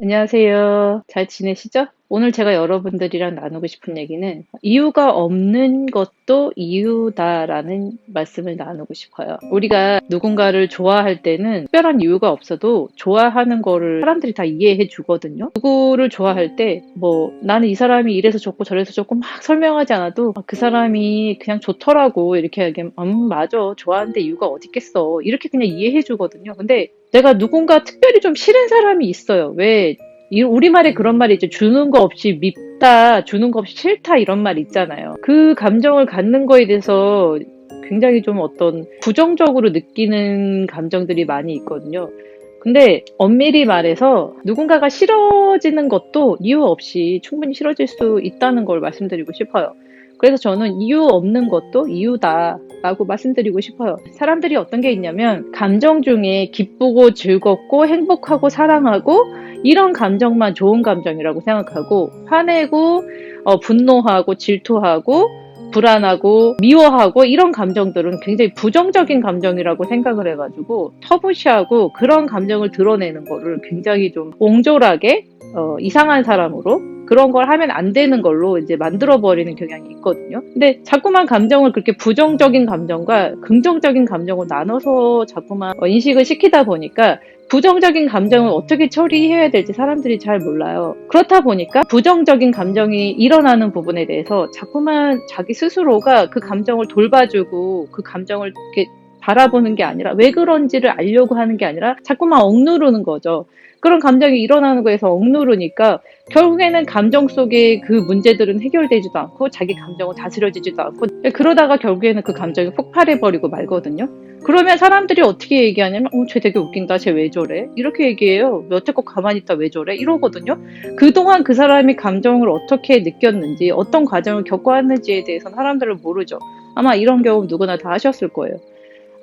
안녕하세요. 잘 지내시죠? 오늘 제가 여러분들이랑 나누고 싶은 얘기는 이유가 없는 것도 이유다라는 말씀을 나누고 싶어요. 우리가 누군가를 좋아할 때는 특별한 이유가 없어도 좋아하는 거를 사람들이 다 이해해 주거든요. 누구를 좋아할 때 나는 이 사람이 이래서 좋고 저래서 좋고 막 설명하지 않아도 그 사람이 그냥 좋더라고 이렇게 얘기하면 맞아. 좋아하는데 이유가 어디 있겠어. 이렇게 그냥 이해해 주거든요. 근데 내가 누군가 특별히 좀 싫은 사람이 있어요. 왜? 우리말에 그런 말이 있죠. 주는 거 없이 밉다, 주는 거 없이 싫다, 이런 말 있잖아요. 그 감정을 갖는 거에 대해서 굉장히 좀 어떤 부정적으로 느끼는 감정들이 많이 있거든요. 근데 엄밀히 말해서 누군가가 싫어지는 것도 이유 없이 충분히 싫어질 수 있다는 걸 말씀드리고 싶어요. 그래서 저는 이유 없는 것도 이유다라고 말씀드리고 싶어요. 사람들이 어떤 게 있냐면 감정 중에 기쁘고 즐겁고 행복하고 사랑하고 이런 감정만 좋은 감정이라고 생각하고 화내고 분노하고 질투하고 불안하고 미워하고 이런 감정들은 굉장히 부정적인 감정이라고 생각을 해가지고 터부시하고 그런 감정을 드러내는 거를 굉장히 좀 옹졸하게 이상한 사람으로 그런 걸 하면 안 되는 걸로 이제 만들어버리는 경향이 있거든요. 근데 자꾸만 감정을 그렇게 부정적인 감정과 긍정적인 감정을 나눠서 자꾸만 인식을 시키다 보니까 부정적인 감정을 어떻게 처리해야 될지 사람들이 잘 몰라요. 그렇다 보니까 부정적인 감정이 일어나는 부분에 대해서 자꾸만 자기 스스로가 그 감정을 돌봐주고 그 감정을 이렇게 바라보는 게 아니라 왜 그런지를 알려고 하는 게 아니라 자꾸만 억누르는 거죠. 그런 감정이 일어나는 거에서 억누르니까 결국에는 감정 속에 그 문제들은 해결되지도 않고 자기 감정은 다스려지지도 않고 그러다가 결국에는 그 감정이 폭발해버리고 말거든요. 그러면 사람들이 어떻게 얘기하냐면 쟤 되게 웃긴다. 쟤 왜 저래? 이렇게 얘기해요. 여태껏 가만히 있다 왜 저래? 이러거든요. 그동안 그 사람이 감정을 어떻게 느꼈는지 어떤 과정을 겪어왔는지에 대해서는 사람들은 모르죠. 아마 이런 경험 누구나 다 하셨을 거예요.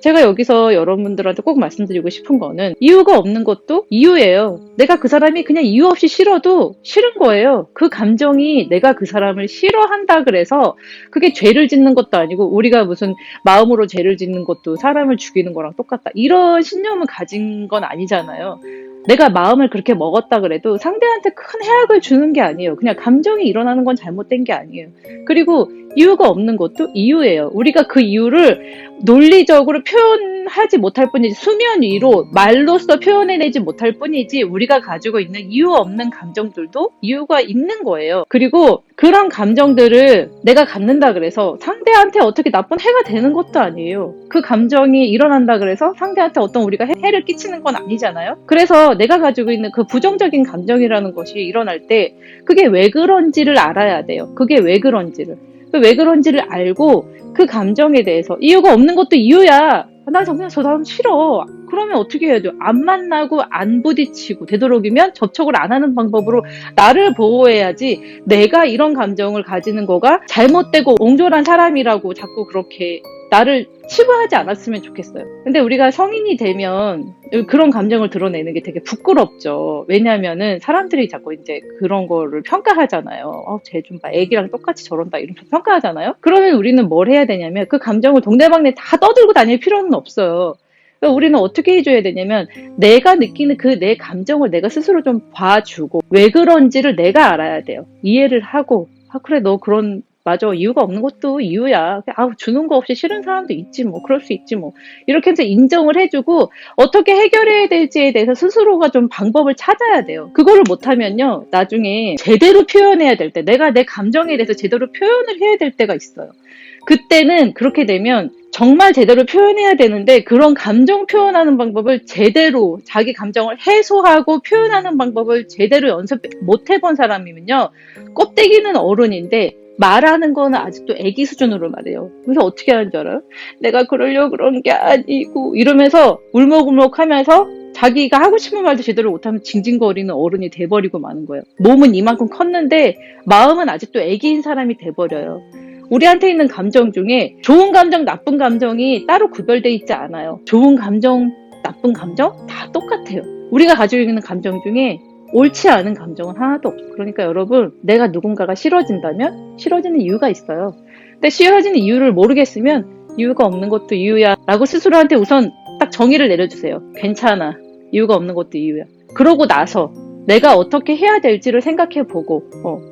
제가 여기서 여러분들한테 꼭 말씀드리고 싶은 거는 이유가 없는 것도 이유예요. 내가 그 사람이 그냥 이유 없이 싫어도 싫은 거예요. 그 감정이 내가 그 사람을 싫어한다 그래서 그게 죄를 짓는 것도 아니고 우리가 무슨 마음으로 죄를 짓는 것도 사람을 죽이는 거랑 똑같다. 이런 신념을 가진 건 아니잖아요. 내가 마음을 그렇게 먹었다 그래도 상대한테 큰 해악을 주는 게 아니에요. 그냥 감정이 일어나는 건 잘못된 게 아니에요. 그리고 이유가 없는 것도 이유예요. 우리가 그 이유를 논리적으로 표현하지 못할 뿐이지 수면 위로 말로써 표현해내지 못할 뿐이지 우리가 가지고 있는 이유 없는 감정들도 이유가 있는 거예요. 그리고 그런 감정들을 내가 갖는다 그래서 상대한테 어떻게 나쁜 해가 되는 것도 아니에요. 그 감정이 일어난다 그래서 상대한테 어떤 우리가 해를 끼치는 건 아니잖아요. 그래서 내가 가지고 있는 그 부정적인 감정이라는 것이 일어날 때 그게 왜 그런지를 알아야 돼요. 그게 왜 그런지를. 왜 그런지를 알고 그 감정에 대해서 이유가 없는 것도 이유야. 나 정말 저 사람 싫어. 그러면 어떻게 해야 돼요? 안 만나고 안 부딪히고 되도록이면 접촉을 안 하는 방법으로 나를 보호해야지 내가 이런 감정을 가지는 거가 잘못되고 옹졸한 사람이라고 자꾸 그렇게 나를 치부하지 않았으면 좋겠어요. 근데 우리가 성인이 되면 그런 감정을 드러내는 게 되게 부끄럽죠. 왜냐면은 사람들이 자꾸 이제 그런 거를 평가하잖아요. 쟤 좀 봐. 애기랑 똑같이 저런다. 이러면서 평가하잖아요. 그러면 우리는 뭘 해야 되냐면 그 감정을 동네방네 다 떠들고 다닐 필요는 없어요. 그러니까 우리는 어떻게 해줘야 되냐면 내가 느끼는 그 내 감정을 내가 스스로 좀 봐주고 왜 그런지를 내가 알아야 돼요. 이해를 하고 그래 너 그런 맞아. 이유가 없는 것도 이유야. 주는 거 없이 싫은 사람도 있지 뭐. 그럴 수 있지 뭐. 이렇게 해서 인정을 해주고 어떻게 해결해야 될지에 대해서 스스로가 좀 방법을 찾아야 돼요. 그거를 못하면요. 나중에 제대로 표현해야 될 때 내가 내 감정에 대해서 제대로 표현을 해야 될 때가 있어요. 그때는 그렇게 되면 정말 제대로 표현해야 되는데 그런 감정 표현하는 방법을 제대로 자기 감정을 해소하고 표현하는 방법을 제대로 연습 못 해본 사람이면요. 껍데기는 어른인데 말하는 거는 아직도 애기 수준으로 말해요. 그래서 어떻게 하는 줄 알아요? 내가 그러려고 그런 게 아니고 이러면서 울먹울먹 하면서 자기가 하고 싶은 말도 제대로 못하면 징징거리는 어른이 돼버리고 마는 거예요. 몸은 이만큼 컸는데 마음은 아직도 애기인 사람이 돼버려요. 우리한테 있는 감정 중에 좋은 감정, 나쁜 감정이 따로 구별돼 있지 않아요. 좋은 감정, 나쁜 감정 다 똑같아요. 우리가 가지고 있는 감정 중에 옳지 않은 감정은 하나도 없어. 그러니까 여러분, 내가 누군가가 싫어진다면 싫어지는 이유가 있어요. 근데 싫어지는 이유를 모르겠으면 이유가 없는 것도 이유야 라고 스스로한테 우선 딱 정의를 내려주세요. 괜찮아. 이유가 없는 것도 이유야. 그러고 나서 내가 어떻게 해야 될지를 생각해보고,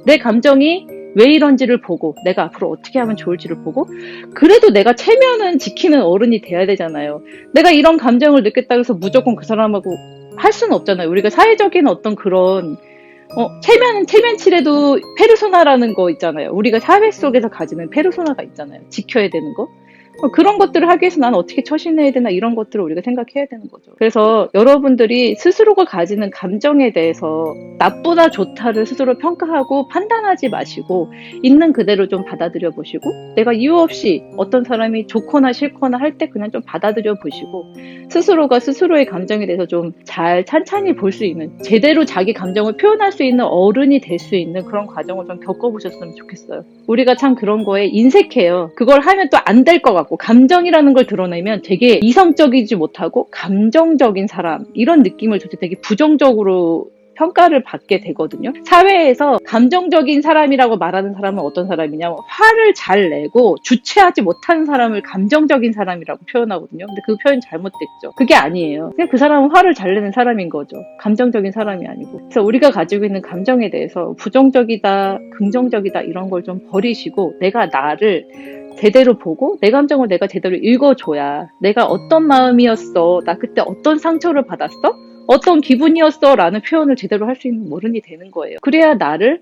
내 감정이 왜 이런지를 보고, 내가 앞으로 어떻게 하면 좋을지를 보고, 그래도 내가 체면은 지키는 어른이 돼야 되잖아요. 내가 이런 감정을 느꼈다고 해서 무조건 그 사람하고 할 수는 없잖아요. 우리가 사회적인 어떤 그런, 체면은 체면치레도 페르소나라는 거 있잖아요. 우리가 사회 속에서 가지는 페르소나가 있잖아요. 지켜야 되는 거. 그런 것들을 하기 위해서 나는 어떻게 처신해야 되나 이런 것들을 우리가 생각해야 되는 거죠. 그래서 여러분들이 스스로가 가지는 감정에 대해서 나쁘다 좋다를 스스로 평가하고 판단하지 마시고 있는 그대로 좀 받아들여 보시고 내가 이유 없이 어떤 사람이 좋거나 싫거나 할 때 그냥 좀 받아들여 보시고 스스로가 스스로의 감정에 대해서 좀 잘 찬찬히 볼 수 있는 제대로 자기 감정을 표현할 수 있는 어른이 될 수 있는 그런 과정을 좀 겪어보셨으면 좋겠어요. 우리가 참 그런 거에 인색해요. 그걸 하면 또 안 될 것 같고 감정이라는 걸 드러내면 되게 이성적이지 못하고 감정적인 사람 이런 느낌을 줄 때 되게 부정적으로 평가를 받게 되거든요. 사회에서 감정적인 사람이라고 말하는 사람은 어떤 사람이냐면 화를 잘 내고 주체하지 못하는 사람을 감정적인 사람이라고 표현하거든요. 근데 그 표현 잘못됐죠. 그게 아니에요. 그냥 그 사람은 화를 잘 내는 사람인 거죠. 감정적인 사람이 아니고. 그래서 우리가 가지고 있는 감정에 대해서 부정적이다, 긍정적이다 이런 걸 좀 버리시고 내가 나를 제대로 보고 내 감정을 내가 제대로 읽어줘야 내가 어떤 마음이었어, 나 그때 어떤 상처를 받았어, 어떤 기분이었어 라는 표현을 제대로 할 수 있는 어른이 되는 거예요. 그래야 나를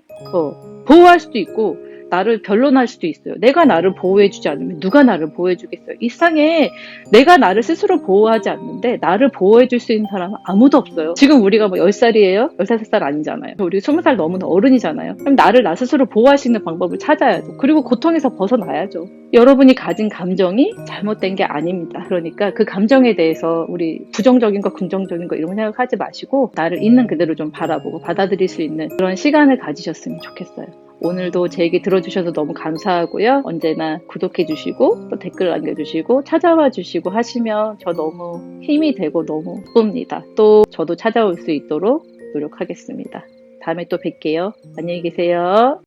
보호할 수도 있고 나를 변론할 수도 있어요. 내가 나를 보호해주지 않으면 누가 나를 보호해주겠어요. 이 세상에 내가 나를 스스로 보호하지 않는데 나를 보호해줄 수 있는 사람은 아무도 없어요. 지금 우리가 뭐 10살이에요? 13살 아니잖아요. 우리 20살 넘은 어른이잖아요. 그럼 나를 나 스스로 보호할 수 있는 방법을 찾아야죠. 그리고 고통에서 벗어나야죠. 여러분이 가진 감정이 잘못된 게 아닙니다. 그러니까 그 감정에 대해서 우리 부정적인 거 긍정적인 거 이런 거 생각하지 마시고 나를 있는 그대로 좀 바라보고 받아들일 수 있는 그런 시간을 가지셨으면 좋겠어요. 오늘도 제 얘기 들어주셔서 너무 감사하고요. 언제나 구독해주시고 또 댓글 남겨주시고 찾아와 주시고 하시면 저 너무 힘이 되고 너무 기쁩니다. 또 저도 찾아올 수 있도록 노력하겠습니다. 다음에 또 뵐게요. 안녕히 계세요.